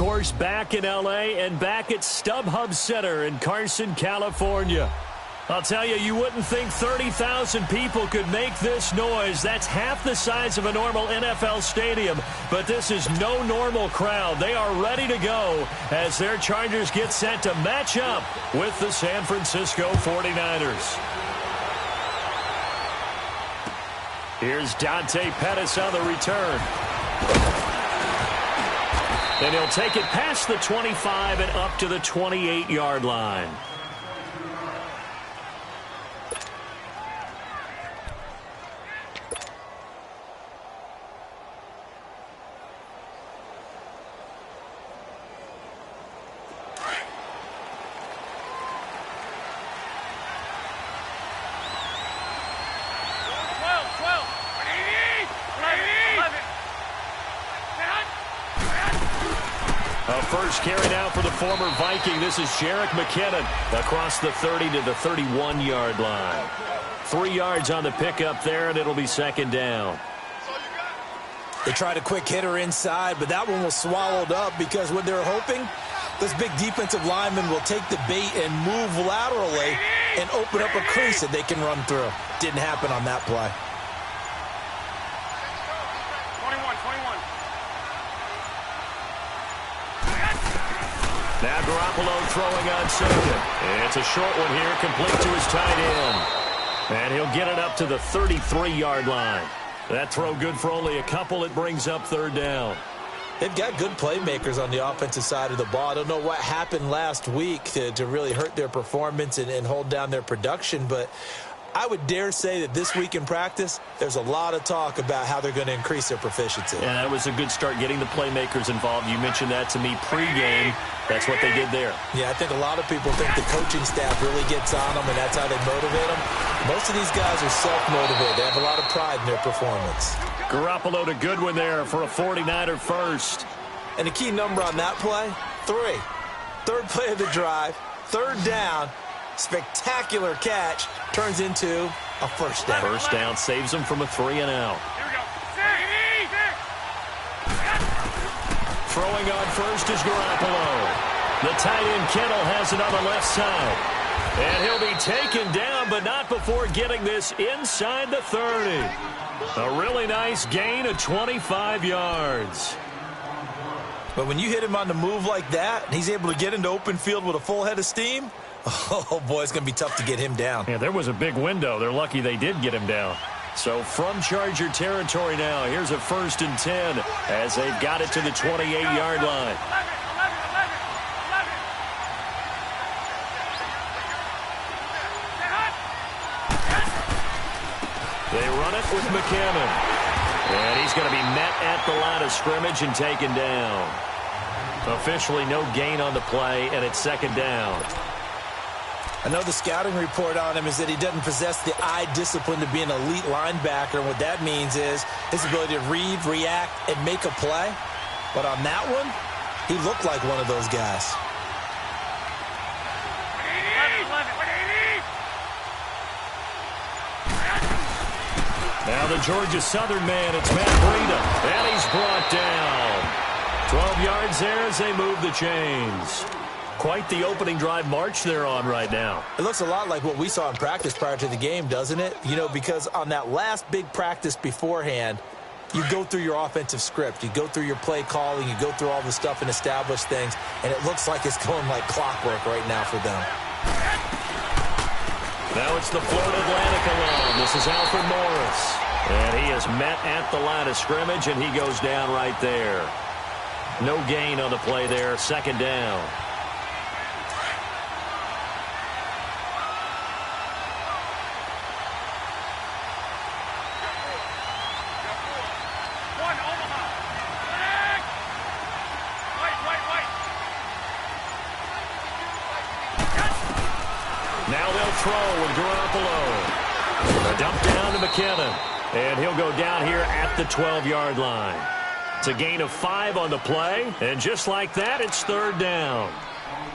course, back in L.A. and back at StubHub Center in Carson, California. I'll tell you, you wouldn't think 30,000 people could make this noise. That's half the size of a normal NFL stadium, but this is no normal crowd. They are ready to go as their Chargers get set to match up with the San Francisco 49ers. Here's Dante Pettis on the return. And he'll take it past the 25 and up to the 28-yard line. First carry now for the former Viking. This is Jerick McKinnon across the 30 to the 31-yard line. 3 yards on the pickup there, and it'll be second down. They tried a quick hitter inside, but that one was swallowed up because what they're hoping, this big defensive lineman will take the bait and move laterally and open up a crease that they can run through. Didn't happen on that play. 21. Now Garoppolo throwing on second. It's a short one here, complete to his tight end. And he'll get it up to the 33-yard line. That throw good for only a couple. It brings up third down. They've got good playmakers on the offensive side of the ball. I don't know what happened last week to really hurt their performance and hold down their production, but I would dare say that this week in practice, there's a lot of talk about how they're going to increase their proficiency. And that was a good start, getting the playmakers involved. You mentioned that to me pregame. That's what they did there. Yeah, I think a lot of people think the coaching staff really gets on them, and that's how they motivate them. Most of these guys are self-motivated. They have a lot of pride in their performance. Garoppolo to Goodwin there for a 49er first. And the key number on that play, 3. Third play of the drive, third down. Spectacular catch turns into a first down. First down saves them from a 3-and-out. Throwing on first is Garoppolo. The tight end Kittle has it on the left side. And he'll be taken down, but not before getting this inside the 30. A really nice gain of 25 yards. But when you hit him on the move like that, and he's able to get into open field with a full head of steam, oh, boy, it's going to be tough to get him down. Yeah, there was a big window. They're lucky they did get him down. So from Charger territory now, here's a 1st and 10 as they've got it to the 28-yard line. They run it with McKinnon. And he's going to be met at the line of scrimmage and taken down. Officially no gain on the play, and it's second down. I know the scouting report on him is that he doesn't possess the eye discipline to be an elite linebacker. And what that means is his ability to read, react, and make a play. But on that one, he looked like one of those guys. Now the Georgia Southern man, it's Matt Breida. And he's brought down. 12 yards there as they move the chains. Quite the opening drive march they're on right now. It looks a lot like what we saw in practice prior to the game, doesn't it? You know, because on that last big practice beforehand, you go through your offensive script. You go through your play calling. You go through all the stuff and establish things. And it looks like it's going like clockwork right now for them. Now it's the Florida Atlantic alone. This is Alfred Morris. And he is met at the line of scrimmage, and he goes down right there. No gain on the play there. Second down. Now they'll throw with Garoppolo. A dump down to McKinnon. And he'll go down here at the 12-yard line. It's a gain of 5 on the play. And just like that, it's third down.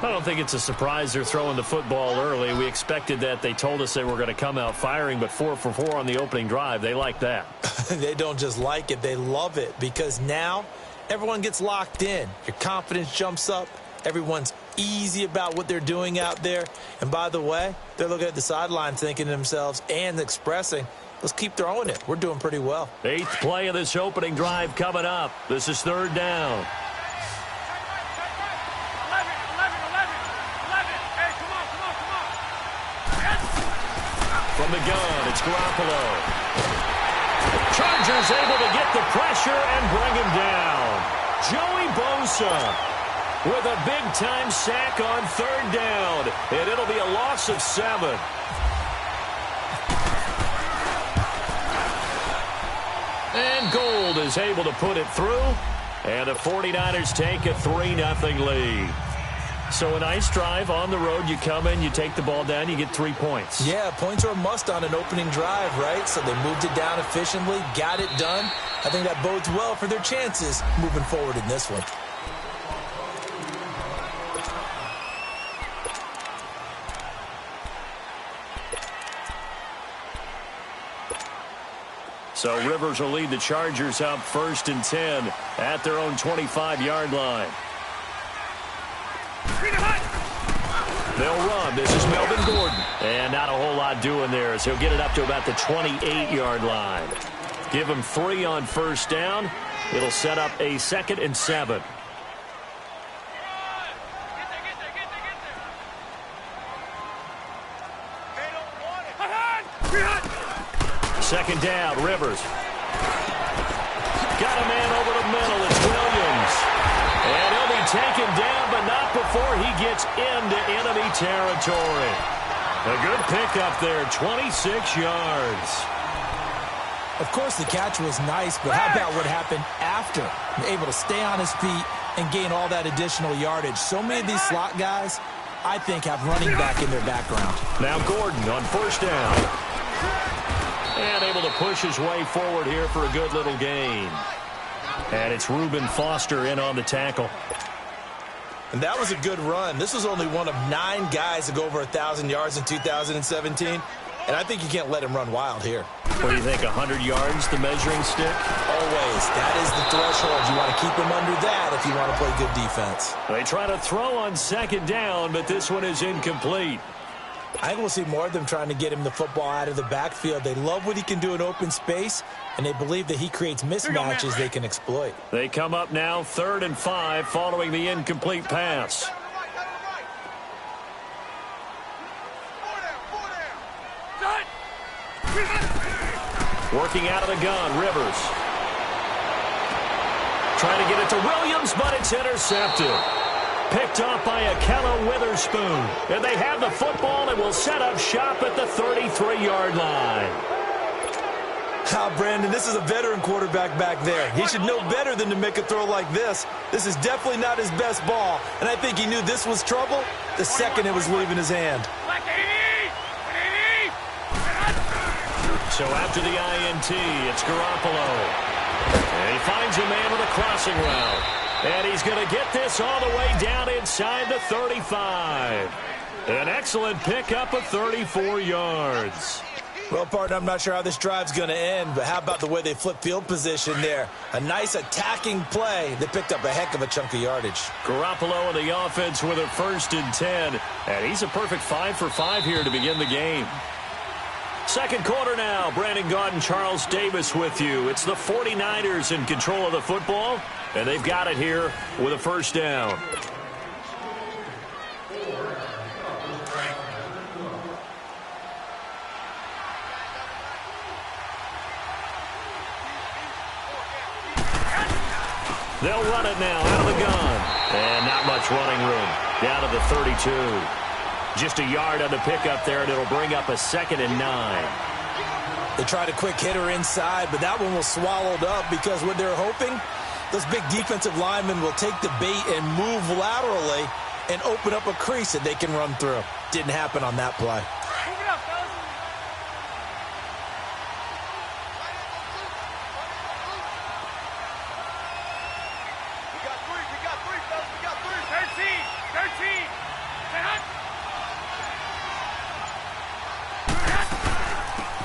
I don't think it's a surprise they're throwing the football early. We expected that. They told us they were going to come out firing, but 4 for 4 on the opening drive. They like that. They don't just like it. They love it because now everyone gets locked in. Your confidence jumps up. Everyone's easy about what they're doing out there. And by the way, they're looking at the sideline thinking to themselves and expressing, let's keep throwing it. We're doing pretty well. 8th play of this opening drive coming up. This is 3rd down. 11. Hey, come on. From the gun, it's Garoppolo. Chargers able to get the pressure and bring him down. Joey Bosa with a big-time sack on 3rd down. And it'll be a loss of 7. And Gold is able to put it through. And the 49ers take a 3-0 lead. So a nice drive on the road. You come in, you take the ball down, you get 3 points. Yeah, points are a must on an opening drive, right? So they moved it down efficiently, got it done. I think that bodes well for their chances moving forward in this one. So Rivers will lead the Chargers up 1st and 10 at their own 25-yard line. They'll run. This is Melvin Gordon. And not a whole lot doing there as he'll get it up to about the 28-yard line. Give him 3 on 1st down. It'll set up a 2nd and 7. Second down, Rivers. Got a man over the middle. It's Williams. And he'll be taken down, but not before he gets into enemy territory. A good pickup there, 26 yards. Of course, the catch was nice, but how about what happened after? Able to stay on his feet and gain all that additional yardage. So many of these slot guys, I think, have running back in their background. Now Gordon on 1st down. And able to push his way forward here for a good little gain. And it's Reuben Foster in on the tackle. And that was a good run. This was only one of 9 guys to go over 1,000 yards in 2017. And I think you can't let him run wild here. What do you think, 100 yards, the measuring stick? Always. That is the threshold. You want to keep him under that if you want to play good defense. They try to throw on 2nd down, but this one is incomplete. I think we'll see more of them trying to get him the football out of the backfield. They love what he can do in open space, and they believe that he creates mismatches they can exploit. They come up now 3rd and 5 following the incomplete pass. Working out of the gun, Rivers. Trying to get it to Williams, but it's intercepted. Picked off by Akella Witherspoon. And they have the football and will set up shop at the 33-yard line. Brandon, this is a veteran quarterback back there. He should know better than to make a throw like this. This is definitely not his best ball. And I think he knew this was trouble the second it was leaving his hand. So after the INT, it's Garoppolo. And he finds a man with a crossing route. And he's going to get this all the way down inside the 35. An excellent pickup of 34 yards. Well, partner, I'm not sure how this drive's going to end, but how about the way they flip field position there? A nice attacking play that picked up a heck of a chunk of yardage. Garoppolo in the offense with a 1st and 10. And he's a perfect 5 for 5 here to begin the game. Second quarter now. Brandon Gaudin, Charles Davis with you. It's the 49ers in control of the football. And they've got it here with a 1st down. They'll run it now out of the gun. And not much running room. Down to the 32. Just a yard on the pickup there, and it'll bring up a 2nd and 9. They tried a quick hitter inside, but that one was swallowed up because what they're hoping, those big defensive linemen will take the bait and move laterally and open up a crease that they can run through. Didn't happen on that play.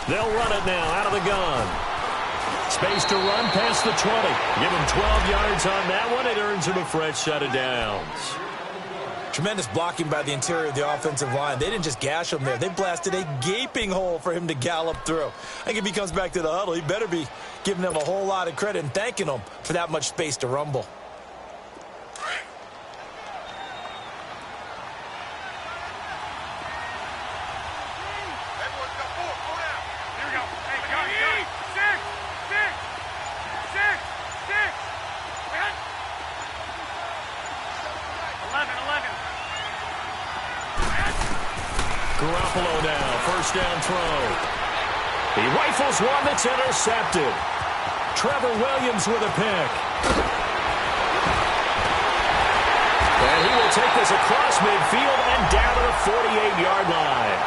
They'll run it now out of the gun. space to run past the 20. Give him 12 yards on that one. It earns him a fresh set of downs. Tremendous blocking by the interior of the offensive line. They didn't just gash him there. They blasted a gaping hole for him to gallop through. I think if he comes back to the huddle, he better be giving them a whole lot of credit and thanking them for that much space to rumble. Garoppolo now, first down throw. He rifles one that's intercepted. Trevor Williams with a pick. And he will take this across midfield and down to the 48-yard line.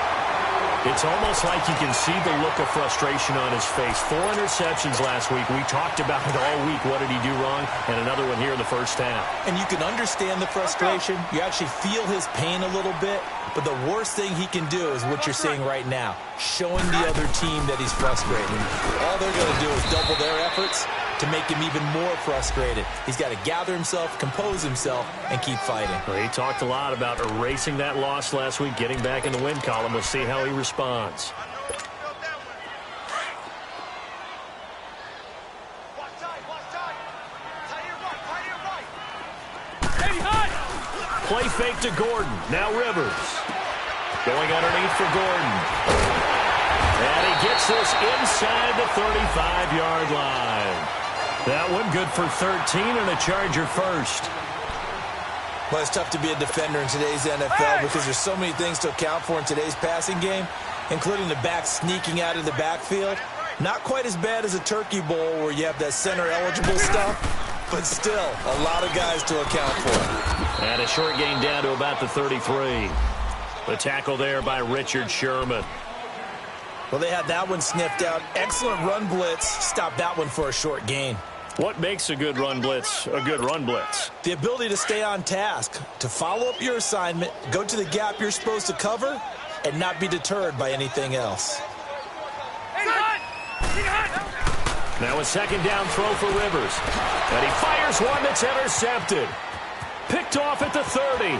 It's almost like you can see the look of frustration on his face. 4 interceptions last week. We talked about it all week. What did he do wrong? And another one here in the first half. And you can understand the frustration. You actually feel his pain a little bit. But the worst thing he can do is what you're seeing right now, showing the other team that he's frustrated. All they're going to do is double their efforts to make him even more frustrated. He's got to gather himself, compose himself, and keep fighting. Well, he talked a lot about erasing that loss last week, getting back in the win column. We'll see how he responds. Play fake to Gordon. Now Rivers. Going underneath for Gordon. And he gets this inside the 35-yard line. That one good for 13 and a Charger first. Well, it's tough to be a defender in today's NFL because there's so many things to account for in today's passing game, including the back sneaking out of the backfield. Not quite as bad as a turkey bowl where you have that center-eligible stuff, but still a lot of guys to account for. And a short gain down to about the 33. The tackle there by Richard Sherman. Well, they had that one sniffed out. Excellent run blitz. Stopped that one for a short gain. What makes a good run blitz a good run blitz? The ability to stay on task, to follow up your assignment, go to the gap you're supposed to cover, and not be deterred by anything else. Now a second down throw for Rivers. And he fires one that's intercepted. Picked off at the 30.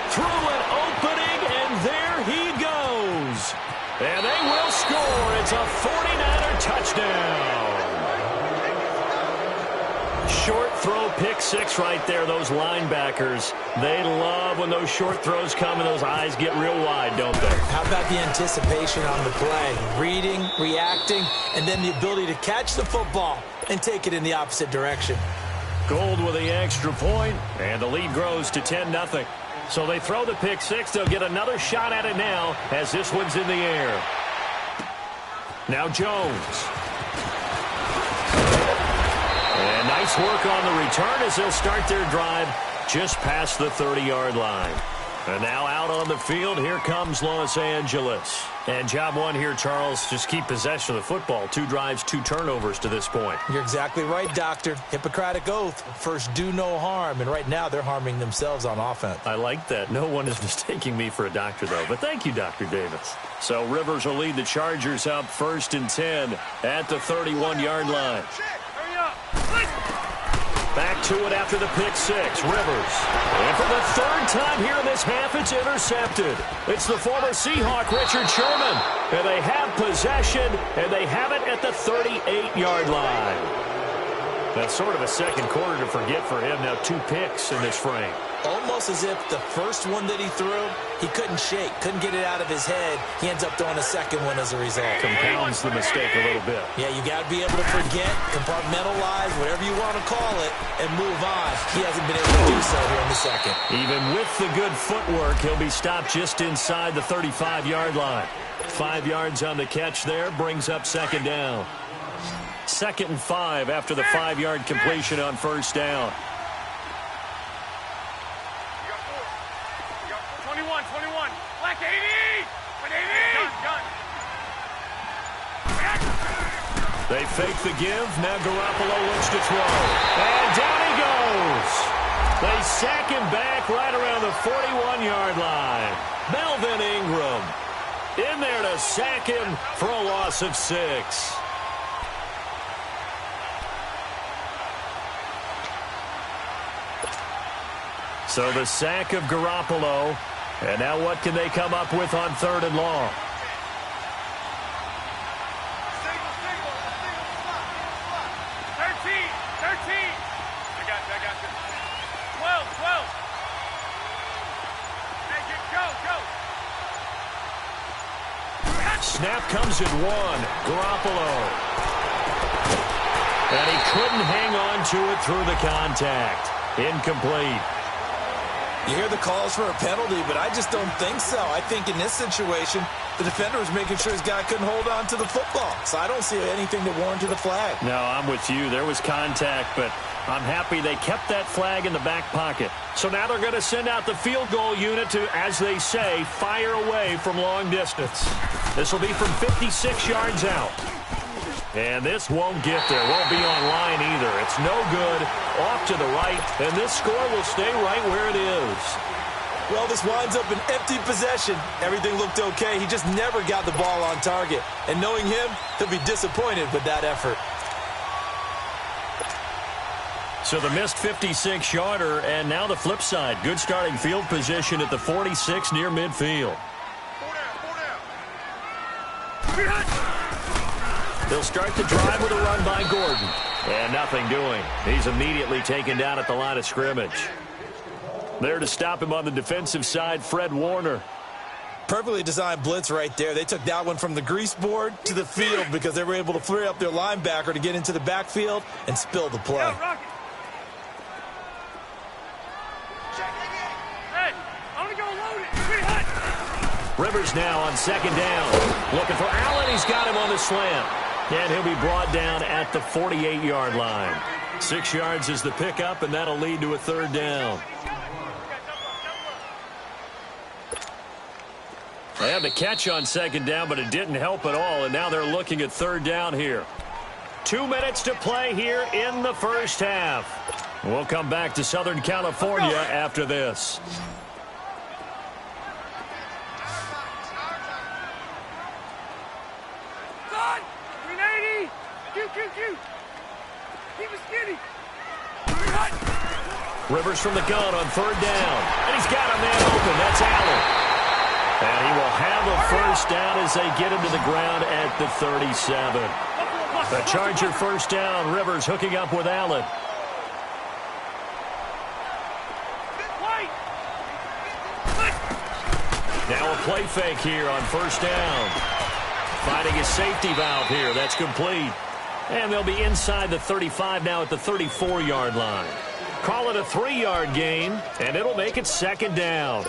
Through an opening, and there he goes. And they will score. It's a 49er touchdown. Short throw, pick six right there. Those linebackers, they love when those short throws come and those eyes get real wide, don't they? How about the anticipation on the play? Reading, reacting, and then the ability to catch the football and take it in the opposite direction. Gould with the extra point, and the lead grows to 10-0. So they throw the pick six. They'll get another shot at it now as this one's in the air. Now Jones. And nice work on the return as they'll start their drive just past the 30-yard line. And now out on the field, here comes Los Angeles. And job one here, Charles, just keep possession of the football. 2 drives, 2 turnovers to this point. You're exactly right, Doctor. Hippocratic oath. First, do no harm. And right now, they're harming themselves on offense. I like that. No one is mistaking me for a doctor, though. But thank you, Dr. Davis. So Rivers will lead the Chargers up 1st and 10 at the 31-yard line. Back to it after the pick six. Rivers. And for the 3rd time here in this half, it's intercepted. It's the former Seahawk, Richard Sherman. And they have possession, and they have it at the 38-yard line. That's sort of a second quarter to forget for him. Now 2 picks in this frame. Almost as if the first one that he threw, he couldn't shake, couldn't get it out of his head. He ends up throwing a second one as a result. Compounds the mistake a little bit. Yeah, you got to be able to forget, compartmentalize, whatever you want to call it, and move on. He hasn't been able to do so here in the second. Even with the good footwork, he'll be stopped just inside the 35-yard line. 5 yards on the catch there, brings up 2nd down. 2nd and 5 after the 5-yard completion on 1st down. 21. Black 80. Gun. They fake the give. Now Garoppolo looks to throw. And down he goes. They sack him back right around the 41-yard line. Melvin Ingram in there to sack him for a loss of 6. So the sack of Garoppolo. And now what can they come up with on 3rd and long? Snap comes at 1. Garoppolo. And he couldn't hang on to it through the contact. Incomplete. You hear the calls for a penalty, but I just don't think so. I think in this situation, the defender was making sure his guy couldn't hold on to the football. So I don't see anything that warranted a flag. No, I'm with you. There was contact, but I'm happy they kept that flag in the back pocket. So now they're going to send out the field goal unit to, as they say, fire away from long distance. This will be from 56 yards out. And this won't get there. Won't be on line either. It's no good. Off to the right. And this score will stay right where it is. Well, this winds up an empty possession. Everything looked okay. He just never got the ball on target. And knowing him, he'll be disappointed with that effort. So the missed 56-yarder, and now the flip side. Good starting field position at the 46 near midfield. They'll start the drive with a run by Gordon. And nothing doing. He's immediately taken down at the line of scrimmage. There to stop him on the defensive side, Fred Warner. Perfectly designed blitz right there. They took that one from the grease board to the field because they were able to free up their linebacker to get into the backfield and spill the play. Rivers now on 2nd down. Looking for Allen. He's got him on the slant. And he'll be brought down at the 48-yard line. 6 yards is the pickup, and that'll lead to a 3rd down. They had the catch on 2nd down, but it didn't help at all, and now they're looking at 3rd down here. 2 minutes to play here in the first half. We'll come back to Southern California after this. Rivers from the gun on 3rd down. And he's got a man open. That's Allen. And he will have a first down as they get him to the ground at the 37. The Charger first down. Rivers hooking up with Allen. Now a play fake here on 1st down. Finding his safety valve here. That's complete. And they'll be inside the 35 now at the 34-yard line. Call it a 3-yard gain, and it'll make it 2nd down.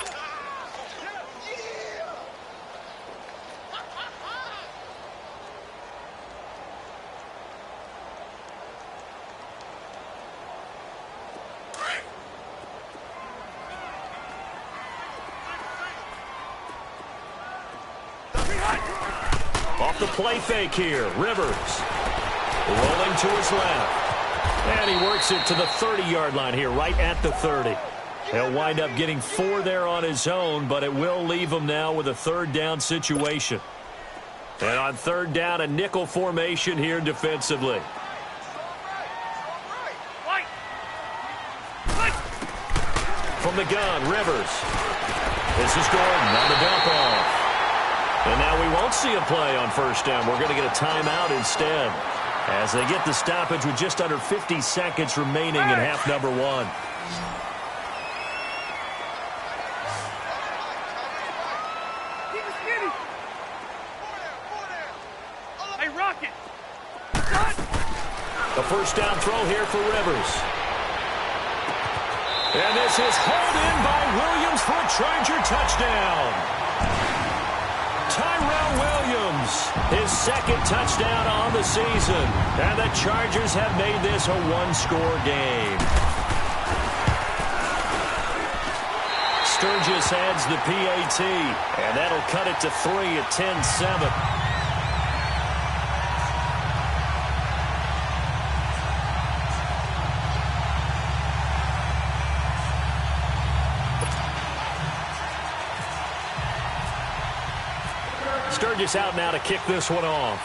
Off the play fake here, Rivers. Rolling to his left. And he works it to the 30-yard line here, right at the 30. He'll wind up getting 4 there on his own, but it will leave him now with a 3rd down situation. And on 3rd down, a nickel formation here defensively. From the gun, Rivers. This is Gordon on the dump off. And now we won't see a play on 1st down. We're going to get a timeout instead, as they get the stoppage with just under 50 seconds remaining in half number 1. Hey, Rocket! A first down throw here for Rivers. And this is hauled in by Williams for a Charger touchdown. Tyrell Williams, his 2nd touchdown on the season. And the Chargers have made this a 1-score game. Sturgis adds the PAT, and that'll cut it to 3 at 10-7. Sturgis out now to kick this one off.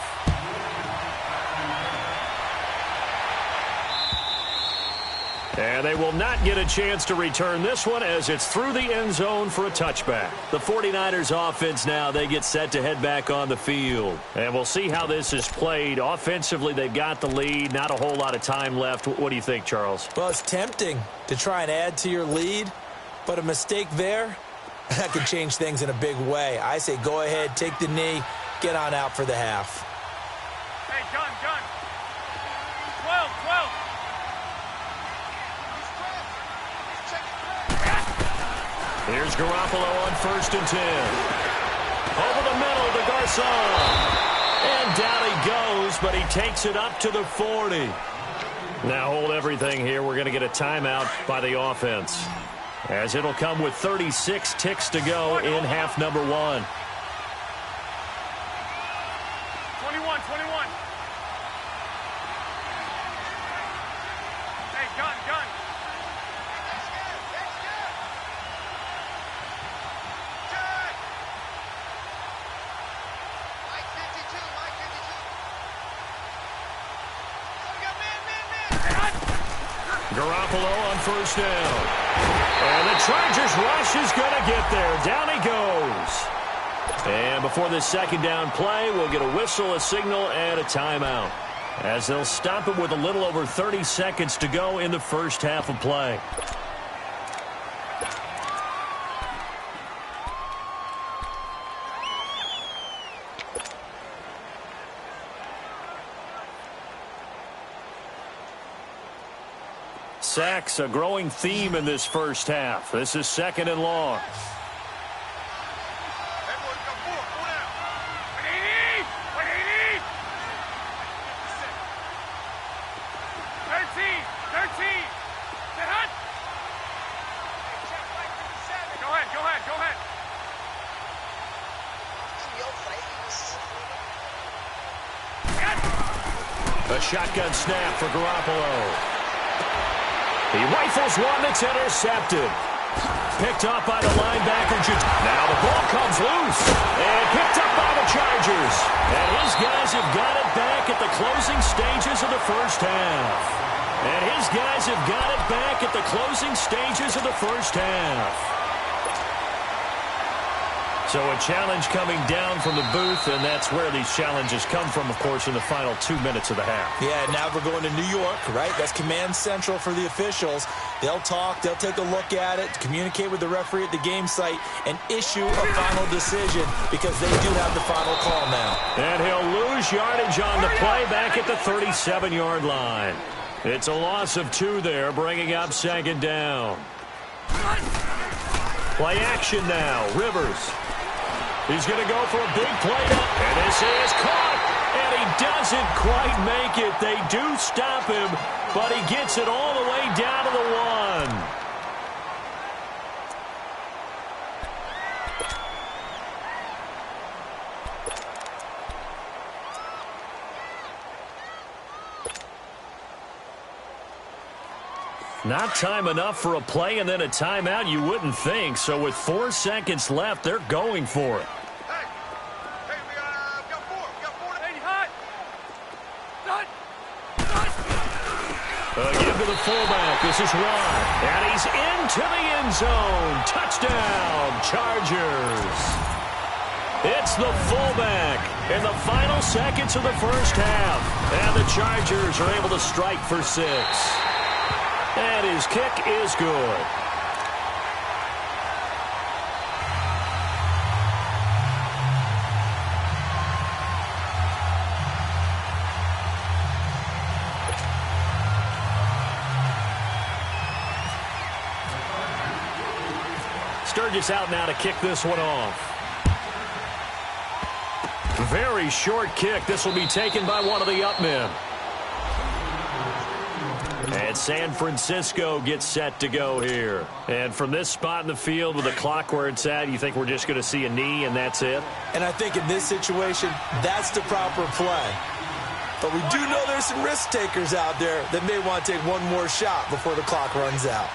And they will not get a chance to return this one as it's through the end zone for a touchback. The 49ers offense now, they get set to head back on the field. And we'll see how this is played. Offensively, they've got the lead. Not a whole lot of time left. What do you think, Charles? Well, it's tempting to try and add to your lead, but a mistake there, that could change things in a big way. I say go ahead, take the knee, get on out for the half. Hey, gun. 12. Here's Garoppolo on 1st and 10. Over the middle to Garcon. And down he goes, but he takes it up to the 40. Now hold everything here. We're going to get a timeout by the offense, as it'll come with 36 ticks to go in half number 1. 21. Hey, gun. Garoppolo on 1st down. And the Chargers rush is going to get there. Down he goes. And before this 2nd down play, we'll get a whistle, a signal, and a timeout, as they'll stop it with a little over 30 seconds to go in the first half of play. Sacks, a growing theme in this first half. This is 2nd and long. Go ahead. A shotgun snap for Garoppolo. He rifles one that's intercepted. Picked up by the linebacker. Now the ball comes loose. And picked up by the Chargers. And his guys have got it back at the closing stages of the first half. So a challenge coming down from the booth, and that's where these challenges come from, of course, in the final 2 minutes of the half. Yeah, now we're going to New York, right? That's command central for the officials. They'll talk, they'll take a look at it, communicate with the referee at the game site, and issue a final decision, because they do have the final call now. And he'll lose yardage on the play back at the 37-yard line. It's a loss of 2 there, bringing up 2nd down. Play action now. Rivers. He's going to go for a big play up, and this is caught, and he doesn't quite make it. They do stop him, but he gets it all the way down to the 1. Not time enough for a play and then a timeout, you wouldn't think. So with 4 seconds left, they're going for it. Hey, we got 4. We got 4 to 80 hot. Give to the fullback. This is Watt. And he's into the end zone. Touchdown, Chargers. It's the fullback in the final seconds of the first half. And the Chargers are able to strike for 6. And his kick is good. Sturgis out now to kick this one off. Very short kick. This will be taken by one of the up men. And San Francisco gets set to go here. And from this spot in the field with the clock where it's at, you think we're just going to see a knee and that's it? And I think in this situation, that's the proper play. But we do know there's some risk takers out there that may want to take one more shot before the clock runs out.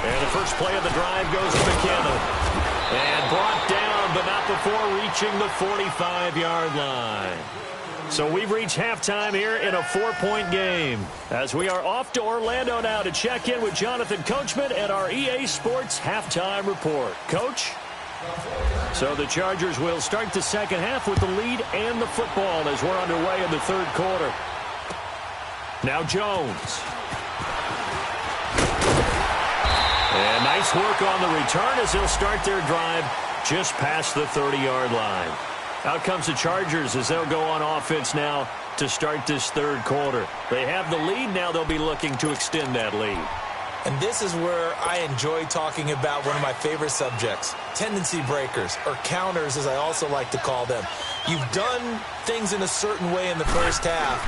And the first play of the drive goes to McKinnon. And brought down, but not that before reaching the 45-yard line. So we've reached halftime here in a 4-point game as we are off to Orlando now to check in with Jonathan Coachman at our EA Sports Halftime Report. Coach? So the Chargers will start the second half with the lead and the football as we're underway in the third quarter. Now Jones. And nice work on the return as they'll start their drive just past the 30-yard line. Out comes the Chargers as they'll go on offense now to start this third quarter. They have the lead. Now they'll be looking to extend that lead. And this is where I enjoy talking about one of my favorite subjects, tendency breakers, or counters as I also like to call them. You've done things in a certain way in the first half,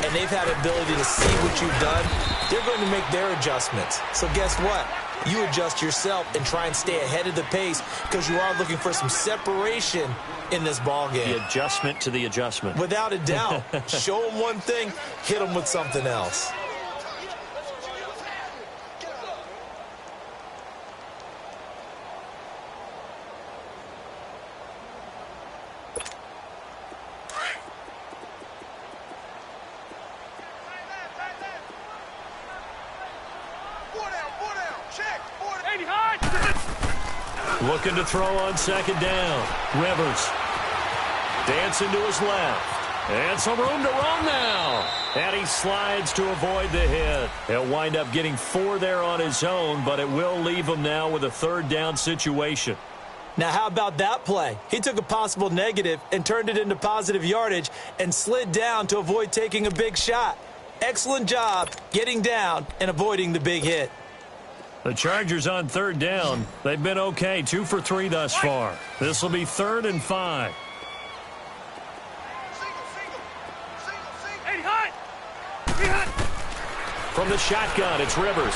and they've had the ability to see what you've done. They're going to make their adjustments. So guess what? You adjust yourself and try and stay ahead of the pace because you are looking for some separation in this ball game. The adjustment to the adjustment. Without a doubt. Show them one thing, hit them with something else. Looking to throw on second down. Rivers. Dancing to his left. And some room to run now. And he slides to avoid the hit. He'll wind up getting 4 there on his own, but it will leave him now with a third down situation. Now, how about that play? He took a possible negative and turned it into positive yardage and slid down to avoid taking a big shot. Excellent job getting down and avoiding the big hit. The Chargers on third down. They've been okay, 2 for 3 thus far. This will be 3rd and 5. From the shotgun, it's Rivers.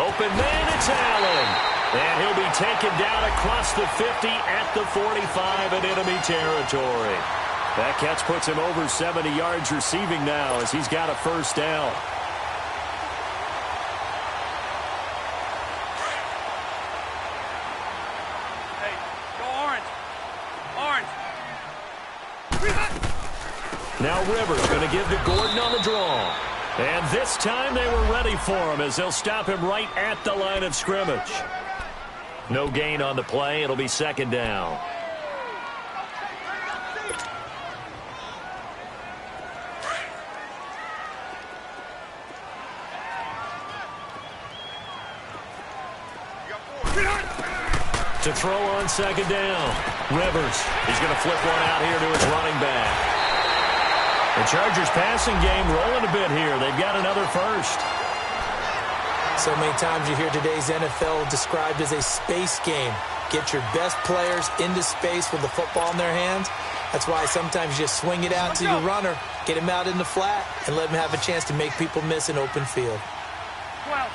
Open man, it's Allen. And he'll be taken down across the 50 at the 45 in enemy territory. That catch puts him over 70 yards receiving now as he's got a first down. Now Rivers going to give to Gordon on the draw. And this time they were ready for him as they'll stop him right at the line of scrimmage. No gain on the play. It'll be second down. To throw on second down. Rivers. He's going to flip one out here to his running back. The Chargers passing game rolling a bit here. They've got another first. So many times you hear today's NFL described as a space game. Get your best players into space with the football in their hands. That's why sometimes you just swing it out to your runner, get him out in the flat, and let him have a chance to make people miss an open field. 12.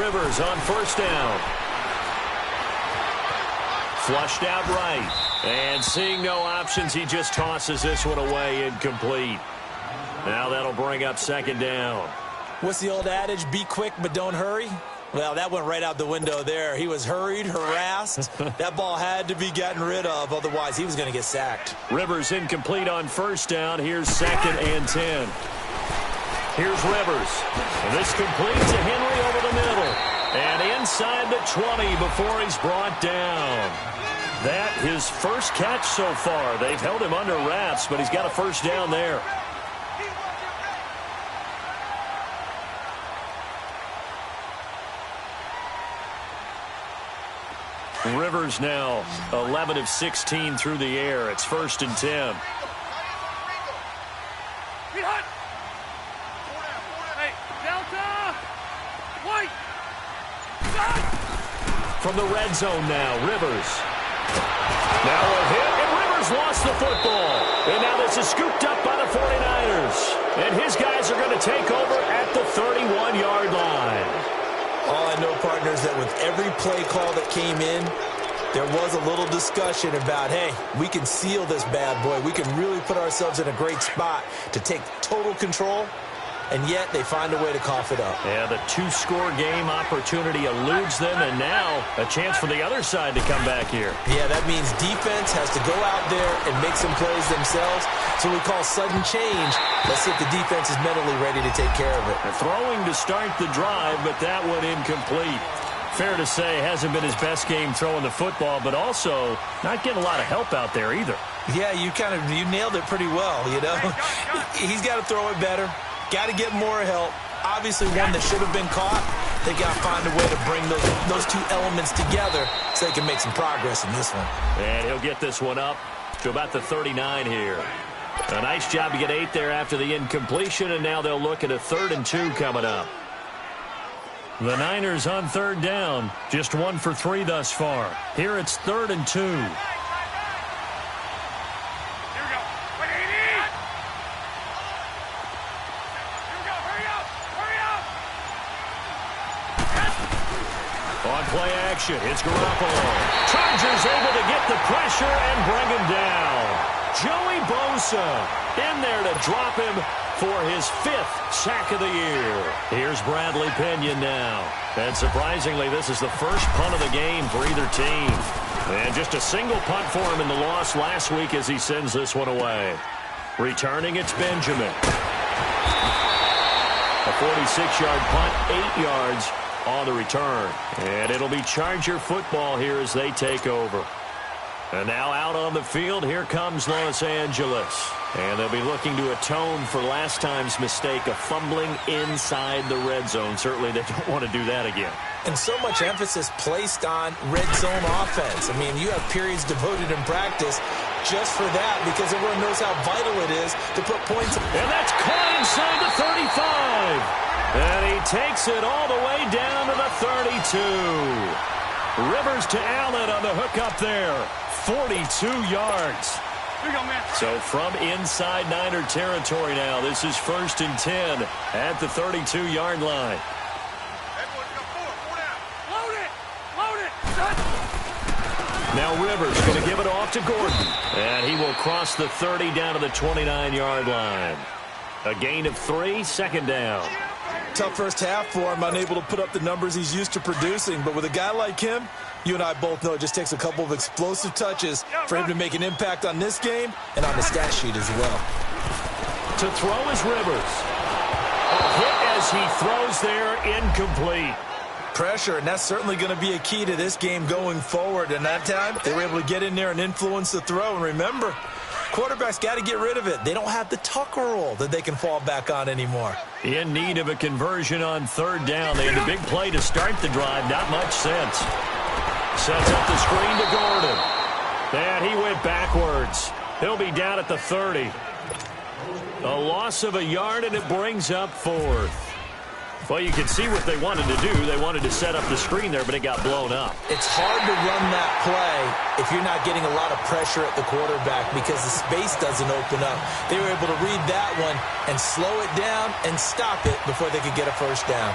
Rivers on first down. Flushed out right. And seeing no options, he just tosses this one away incomplete. Now that'll bring up second down. What's the old adage? Be quick, but don't hurry. Well, that went right out the window there. He was hurried, harassed. That ball had to be gotten rid of, otherwise he was going to get sacked. Rivers incomplete on first down. Here's 2nd and 10. Here's Rivers. And this completes to Henry over the middle. And inside the 20 before he's brought down. That his first catch so far. They've held him under wraps, but he's got a first down there. Rivers now 11 of 16 through the air. It's 1st and 10. From the red zone now, Rivers. Now a hit, and Rivers lost the football. And now this is scooped up by the 49ers. And his guys are going to take over at the 31-yard line. All I know, partners, that with every play call that came in, there was a little discussion about, hey, we can seal this bad boy. We can really put ourselves in a great spot to take total control. and yet they find a way to cough it up. Yeah, the two-score game opportunity eludes them, and now a chance for the other side to come back here. Yeah, that means defense has to go out there and make some plays themselves. So we call sudden change. Let's see if the defense is mentally ready to take care of it. Throwing to start the drive, but that one incomplete. Fair to say, hasn't been his best game throwing the football, but also not getting a lot of help out there either. Yeah, you nailed it pretty well, you know. He's got to throw it better. Got to get more help. Obviously, one that should have been caught. They got to find a way to bring those two elements together so they can make some progress in this one. And he'll get this one up to about the 39 here. A nice job to get 8 there after the incompletion, and now they'll look at a 3rd and 2 coming up. The Niners on 3rd down. Just 1 for 3 thus far. Here it's 3rd and 2. On play action, it's Garoppolo. Chargers able to get the pressure and bring him down. Joey Bosa in there to drop him for his 5th sack of the year. Here's Bradley Pinion now. And surprisingly, this is the first punt of the game for either team. And just a single punt for him in the loss last week as he sends this one away. Returning, it's Benjamin. A 46-yard punt, 8 yards on the return. And it'll be Charger football here as they take over. And now out on the field, here comes Los Angeles. And they'll be looking to atone for last time's mistake of fumbling inside the red zone. Certainly they don't want to do that again. And so much emphasis placed on red zone offense. I mean, you have periods devoted in practice just for that because everyone knows how vital it is to put points. And that's caught inside the 35. And he takes it all the way down to the 32. Rivers to Allen on the hook up there. 42 yards. So from inside Niner territory now, this is 1st and 10 at the 32-yard line. Now Rivers going to give it off to Gordon. And he will cross the 30 down to the 29-yard line. A gain of 3, 2nd down. Tough first half for him, unable to put up the numbers he's used to producing. But with a guy like him, you and I both know it just takes a couple of explosive touches for him to make an impact on this game and on the stat sheet as well. To throw is Rivers. A hit as he throws there, incomplete. Pressure, and that's certainly going to be a key to this game going forward. And that time, they were able to get in there and influence the throw. And remember, quarterbacks got to get rid of it. They don't have the Tucker rule that they can fall back on anymore. In need of a conversion on 3rd down. They had a big play to start the drive. Not much sense. Sets up the screen to Gordon. And he went backwards. He'll be down at the 30. A loss of a yard, and it brings up 4th. Well, you can see what they wanted to do. They wanted to set up the screen there, but it got blown up. It's hard to run that play if you're not getting a lot of pressure at the quarterback because the space doesn't open up. They were able to read that one and slow it down and stop it before they could get a 1st down.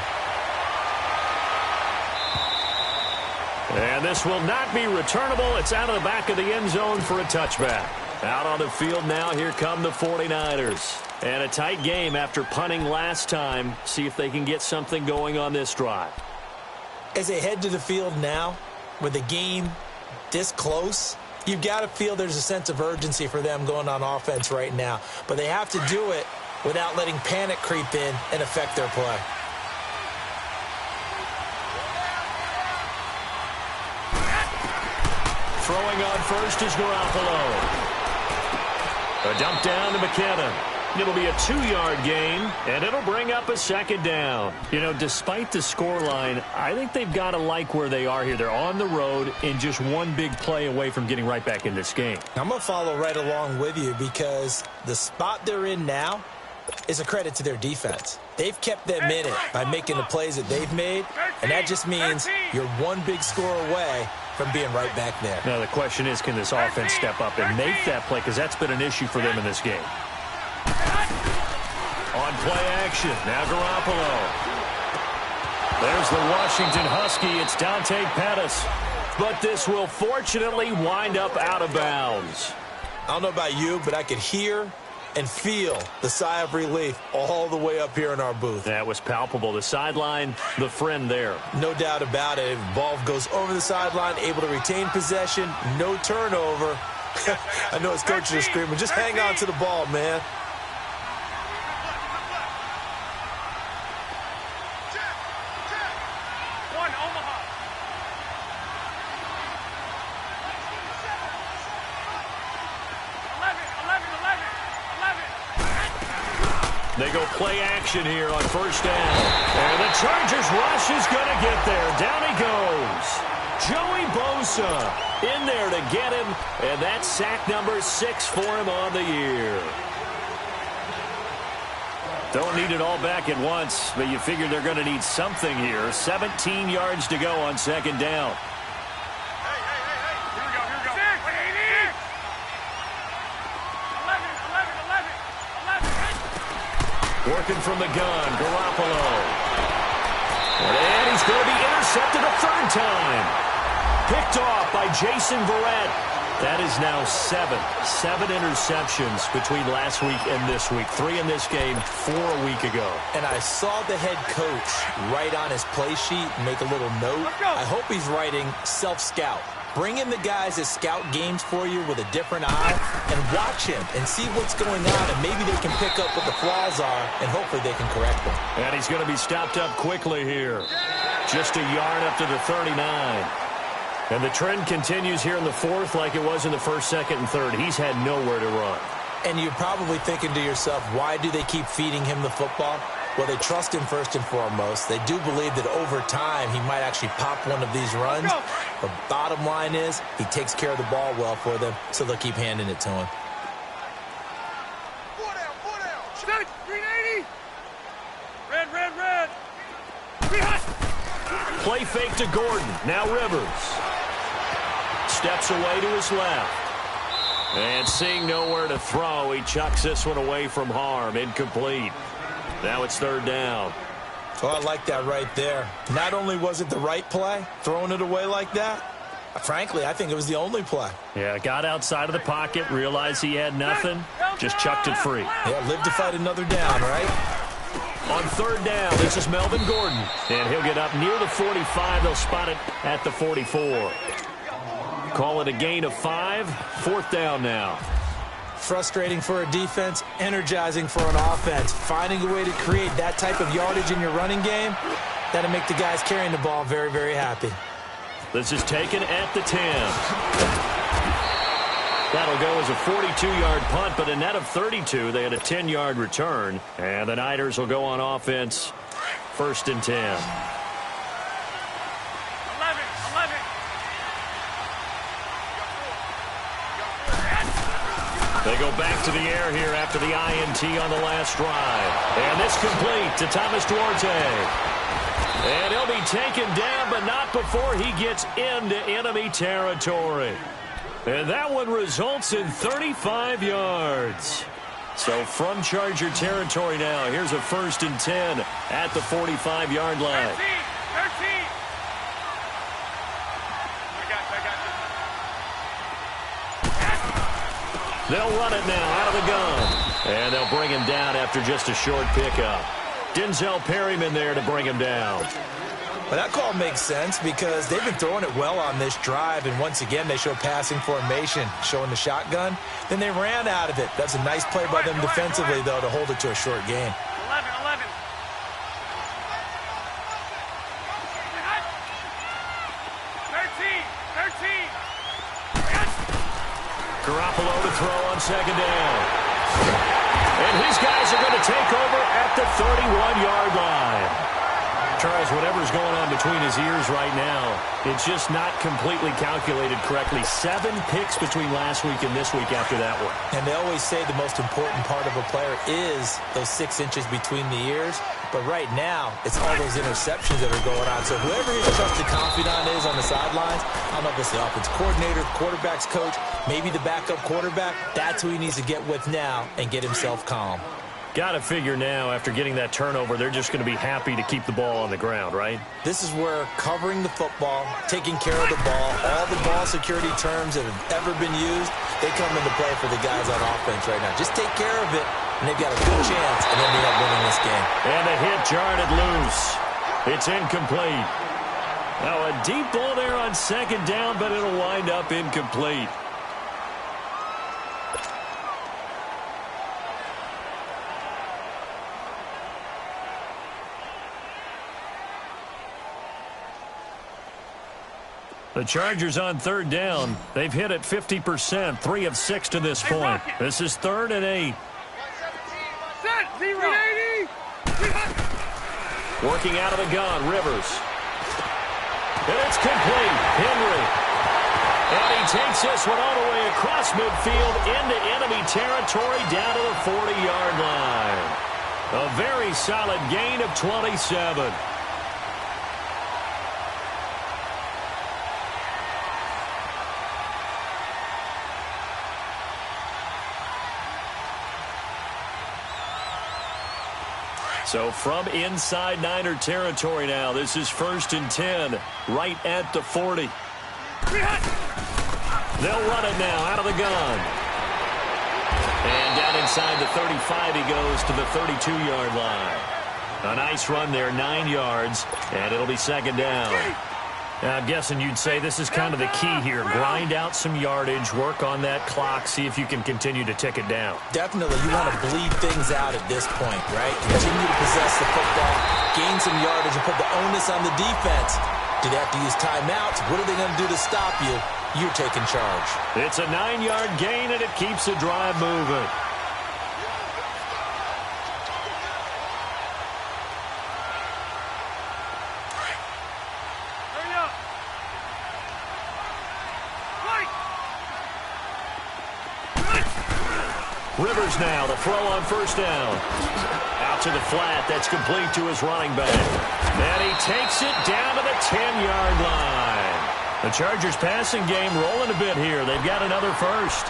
And this will not be returnable. It's out of the back of the end zone for a touchback. Out on the field now, here come the 49ers. And a tight game after punting last time. See if they can get something going on this drive. As they head to the field now, with the game this close, you've got to feel there's a sense of urgency for them going on offense right now. But they have to do it without letting panic creep in and affect their play. Throwing on first is Garoppolo. A dump down to McKinnon. It'll be a 2-yard gain, and it'll bring up a 2nd down. You know, despite the scoreline, I think they've got to like where they are here. They're on the road and just one big play away from getting right back in this game. I'm going to follow right along with you because the spot they're in now is a credit to their defense. They've kept them in it by making the plays that they've made, and that just means you're one big score away from being right back there. Now, the question is, can this offense step up and make that play? Because that's been an issue for them in this game. On play action, now Garoppolo. There's the Washington Husky. It's Dante Pettis. But this will fortunately wind up out of bounds. I don't know about you, but I could hear and feel the sigh of relief all the way up here in our booth. That was palpable. The sideline, the friend there. No doubt about it. The ball goes over the sideline, able to retain possession, no turnover. I know his coaches are screaming, just hang on to the ball, man. They go play action here on first down. And the Chargers rush is going to get there. Down he goes. Joey Bosa in there to get him. And that's sack number 6 for him on the year. Don't need it all back at once, but you figure they're going to need something here. 17 yards to go on second down. Working from the gun, Garoppolo. And he's going to be intercepted a third time. Picked off by Jason Verrett. That is now 7 interceptions between last week and this week. 3 in this game, 4 a week ago. And I saw the head coach write on his play sheet, make a little note. I hope he's writing self-scout. Bring in the guys that scout games for you with a different eye and watch him and see what's going on, and maybe they can pick up what the flaws are, and hopefully they can correct them. And he's going to be stopped up quickly here. Just a yard up to the 39. And the trend continues here in the fourth like it was in the first, second, and third. He's had nowhere to run. And you're probably thinking to yourself, why do they keep feeding him the football? Well, they trust him first and foremost. They do believe that over time he might actually pop one of these runs. But bottom line is he takes care of the ball well for them, so they'll keep handing it to him. 4 down, 4 down. Shot, 380. Red. Play fake to Gordon. Now Rivers. Steps away to his left. And seeing nowhere to throw, he chucks this one away from harm. Incomplete. Now it's third down. Oh, I like that right there. Not only was it the right play, throwing it away like that, frankly, I think it was the only play. Yeah, got outside of the pocket, realized he had nothing, just chucked it free. Yeah, live to fight another down, right? On third down, this is Melvin Gordon. And he'll get up near the 45. They'll spot it at the 44. Call it a gain of 5. Fourth down now. Frustrating for a defense, energizing for an offense. Finding a way to create that type of yardage in your running game, that'll make the guys carrying the ball very, very happy. This is taken at the 10. That'll go as a 42-yard punt, but a net of 32. They had a 10-yard return, and the Niners will go on offense. First and 10. They go back to the air here after the INT on the last drive. And this complete to Thomas Duarte. And he'll be taken down, but not before he gets into enemy territory. And that one results in 35 yards. So from Charger territory now, here's a first and 10 at the 45-yard line. 13. They'll run it now out of the gun. And they'll bring him down after just a short pickup. Denzel Perryman there to bring him down. But that call makes sense because they've been throwing it well on this drive, and once again they show passing formation, showing the shotgun. Then they ran out of it. That's a nice play by them defensively, though, to hold it to a short gain. 11. Garoppolo to throw on second down. And his guys are going to take over at the 31-yard line. Charles, whatever's going on between his ears right now, it's just not completely calculated correctly. 7 picks between last week and this week after that one. And they always say the most important part of a player is those 6 inches between the ears. But right now, it's all those interceptions that are going on. So whoever his trusted confidant is on the sidelines, I don't know if it's the offense coordinator, quarterback's coach, maybe the backup quarterback, that's who he needs to get with now and get himself calm. Got to figure now, after getting that turnover, they're just going to be happy to keep the ball on the ground, right? This is where covering the football, taking care of the ball, all the ball security terms that have ever been used, they come into play for the guys on offense right now. Just take care of it, and they've got a good chance, and then they end up winning this game. And the hit jarred it loose. It's incomplete. Now a deep ball there on second down, but it'll wind up incomplete. The Chargers on third down. They've hit it 50%, 3 of 6 to this point. This is 3rd and 8. Working out of the gun, Rivers. And it's complete. Henry. And he takes this one all the way across midfield into enemy territory down to the 40-yard line. A very solid gain of 27. So from inside Niner territory now, this is 1st and 10, right at the 40. They'll run it now out of the gun. And down inside the 35 he goes to the 32-yard line. A nice run there, 9 yards, and it'll be 2nd down. Now, I'm guessing you'd say this is kind of the key here. Grind out some yardage, work on that clock, see if you can continue to tick it down. Definitely. You want to bleed things out at this point, right? Continue to possess the football, gain some yardage, and put the onus on the defense. Do they have to use timeouts? What are they going to do to stop you? You're taking charge. It's a 9-yard gain, and it keeps the drive moving. Rivers now, the throw on 1st down. Out to the flat, that's complete to his running back. And he takes it down to the 10-yard line. The Chargers passing game rolling a bit here. They've got another first.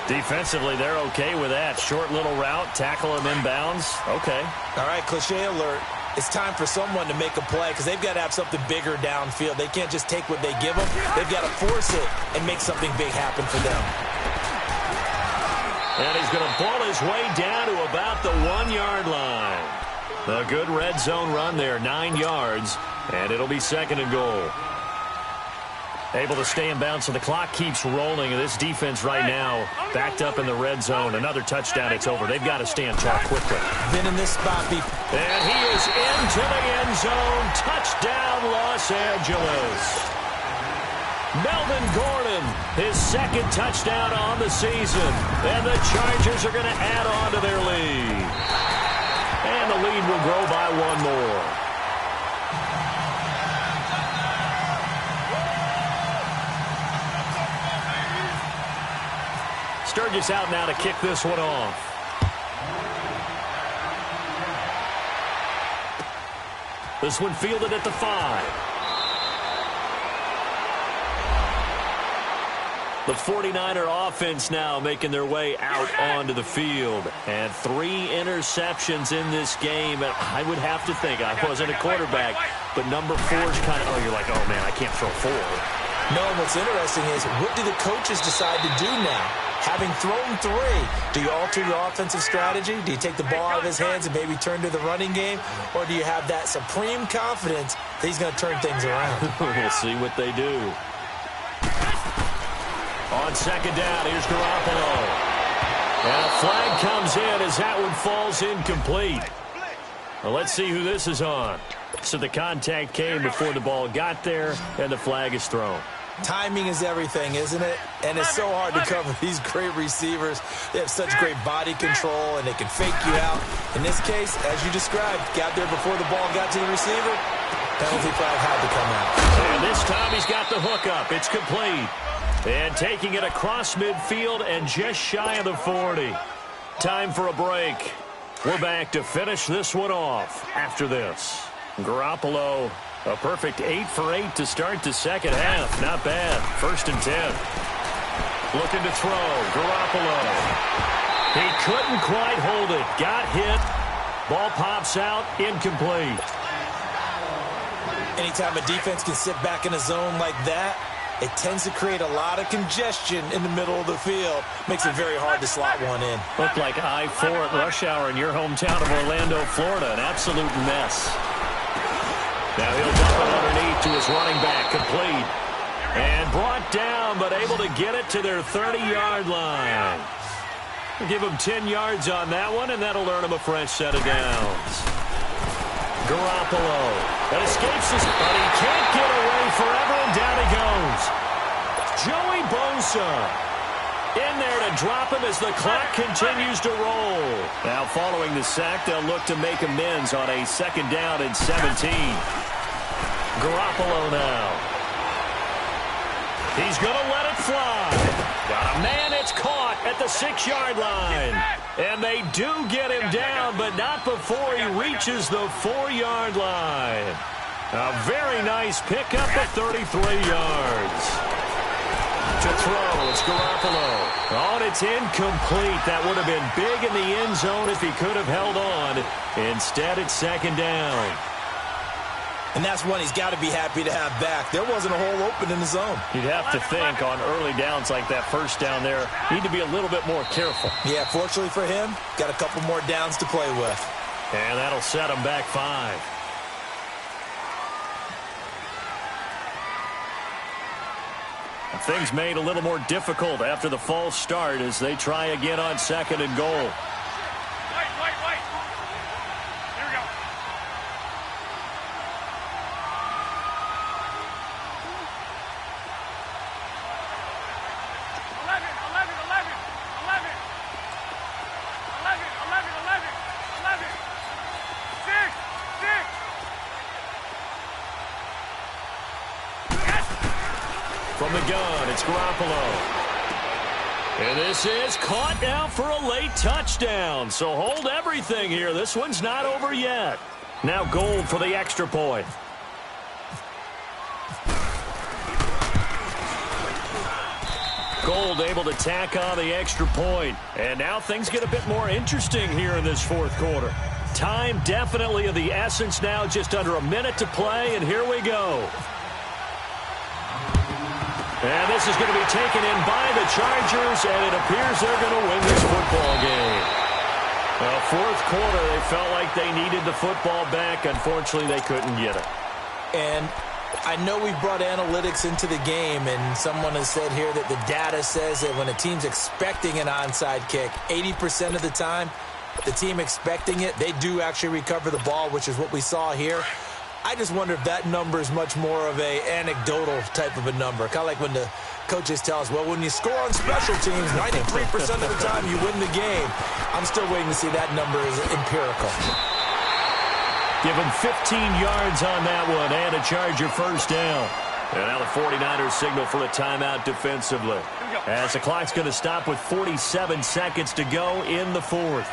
Defensively, they're okay with that. Short little route, tackle him inbounds. Okay. All right, cliche alert. It's time for someone to make a play because they've got to have something bigger downfield. They can't just take what they give them. They've got to force it and make something big happen for them. And he's going to ball his way down to about the 1-yard line. A good red zone run there, 9 yards, and it'll be 2nd and goal. Able to stay in bounds, so the clock keeps rolling. And this defense right now backed up in the red zone. Another touchdown, it's over. They've got to stand chalk quickly. Been in this spot before. And he is into the end zone. Touchdown, Los Angeles. Melvin Gordon, his 2nd touchdown on the season. And the Chargers are going to add on to their lead. And the lead will grow by 1 more. Sturgis out now to kick this one off. This one fielded at the 5. The 49er offense now making their way out onto the field. And 3 interceptions in this game. And I would have to think, I wasn't a quarterback, but number 4 is kind of, you're like, oh, man, I can't throw 4. No, what's interesting is, what do the coaches decide to do now? Having thrown 3, do you alter your offensive strategy? Do you take the ball out of his hands and maybe turn to the running game? Or do you have that supreme confidence that he's going to turn things around? We'll see what they do. On 2nd down, here's Garoppolo. And a flag comes in as that one falls incomplete. Well, let's see who this is on. So the contact came before the ball got there, and the flag is thrown. Timing is everything, isn't it? And it's so hard to cover these great receivers. They have such great body control, and they can fake you out. In this case, as you described, got there before the ball got to the receiver. Penalty flag had to come out. And this time he's got the hook up. It's complete. And taking it across midfield and just shy of the 40. Time for a break. We're back to finish this one off after this. Garoppolo, a perfect 8 for 8 to start the second half. Not bad. 1st and 10. Looking to throw. Garoppolo. He couldn't quite hold it. Got hit. Ball pops out. Incomplete. Anytime a defense can sit back in a zone like that, it tends to create a lot of congestion in the middle of the field. Makes it very hard to slot one in. Looked like I-4 at rush hour in your hometown of Orlando, Florida. An absolute mess. Now he'll dump it underneath to his running back, complete. And brought down, but able to get it to their 30-yard line. We'll give him 10 yards on that one, and that'll earn him a fresh set of downs. Garoppolo. That escapes his, but he can't get away forever, and down he goes. Joey Bosa in there to drop him as the clock continues to roll. Now following the sack, they'll look to make amends on a 2nd down and 17. Garoppolo now. He's going to let it fly. Got a man, it's caught at the 6-yard line. And they do get him down, but not before he reaches the 4-yard line. A very nice pickup of 33 yards. To throw, it's Garoppolo. Oh, and it's incomplete. That would have been big in the end zone if he could have held on. Instead, it's 2nd down. And that's one he's got to be happy to have back. There wasn't a hole open in the zone. You'd have to think on early downs like that 1st down there, need to be a little bit more careful. Yeah, fortunately for him, got a couple more downs to play with. And that'll set him back 5. Things made a little more difficult after the false start as they try again on 2nd and goal. Wait. Here we go. From the gun, it's Garoppolo. And this is caught now for a late touchdown. So hold everything here. This one's not over yet. Now Gold for the extra point. Gold able to tack on the extra point. And now things get a bit more interesting here in this 4th quarter. Time definitely of the essence now, just under a minute to play, and here we go. And this is going to be taken in by the Chargers, and it appears they're going to win this football game. Well, 4th quarter, they felt like they needed the football back. Unfortunately, they couldn't get it. And I know we brought analytics into the game, and someone has said here that the data says that when a team's expecting an onside kick, 80% of the time, the team expecting it, they do actually recover the ball, which is what we saw here. I just wonder if that number is much more of a anecdotal type of a number. Kind of like when the coaches tell us, well, when you score on special teams, 93% of the time you win the game. I'm still waiting to see that number is empirical. Give him 15 yards on that one and a Charger 1st down. And now the 49ers signal for a timeout defensively. As the clock's going to stop with 47 seconds to go in the 4th.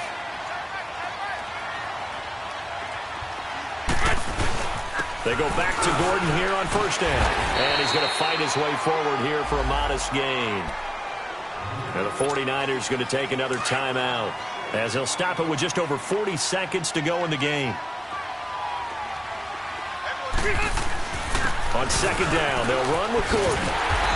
They go back to Gordon here on 1st down. And he's going to fight his way forward here for a modest gain. And the 49ers going to take another timeout as he'll stop it with just over 40 seconds to go in the game. On 2nd down, they'll run with Gordon.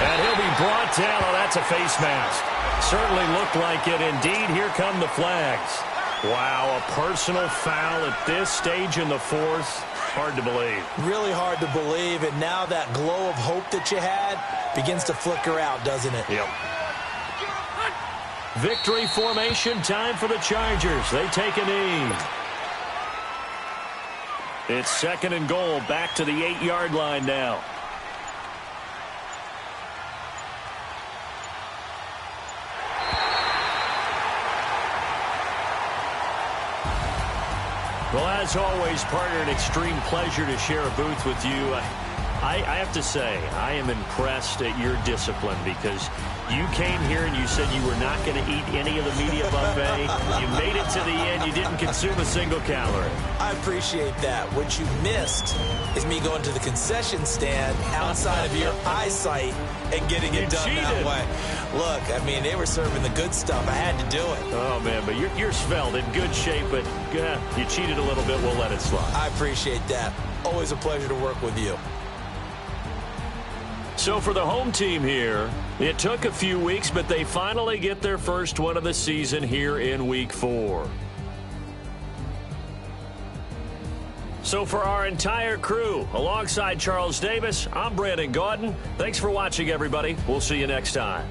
And he'll be brought down. Oh, that's a face mask. Certainly looked like it. Indeed, here come the flags. Wow, a personal foul at this stage in the 4th. Hard to believe. Really hard to believe, and now that glow of hope that you had begins to flicker out, doesn't it? Yep. Victory formation time for the Chargers. They take a knee. It's 2nd and goal, back to the 8-yard line now. Well, as always, partner, an extreme pleasure to share a booth with you. I have to say, I am impressed at your discipline because you came here and you said you were not going to eat any of the media buffet. You made it to the end. You didn't consume a single calorie. I appreciate that. What you missed is me going to the concession stand outside of your eyesight and getting it done that way. Look, I mean, they were serving the good stuff. I had to do it. Oh, man, but you're svelte, in good shape, but you cheated a little bit. We'll let it slide. I appreciate that. Always a pleasure to work with you. So for the home team here, it took a few weeks, but they finally get their first one of the season here in Week 4. So for our entire crew, alongside Charles Davis, I'm Brandon Gaudin. Thanks for watching, everybody. We'll see you next time.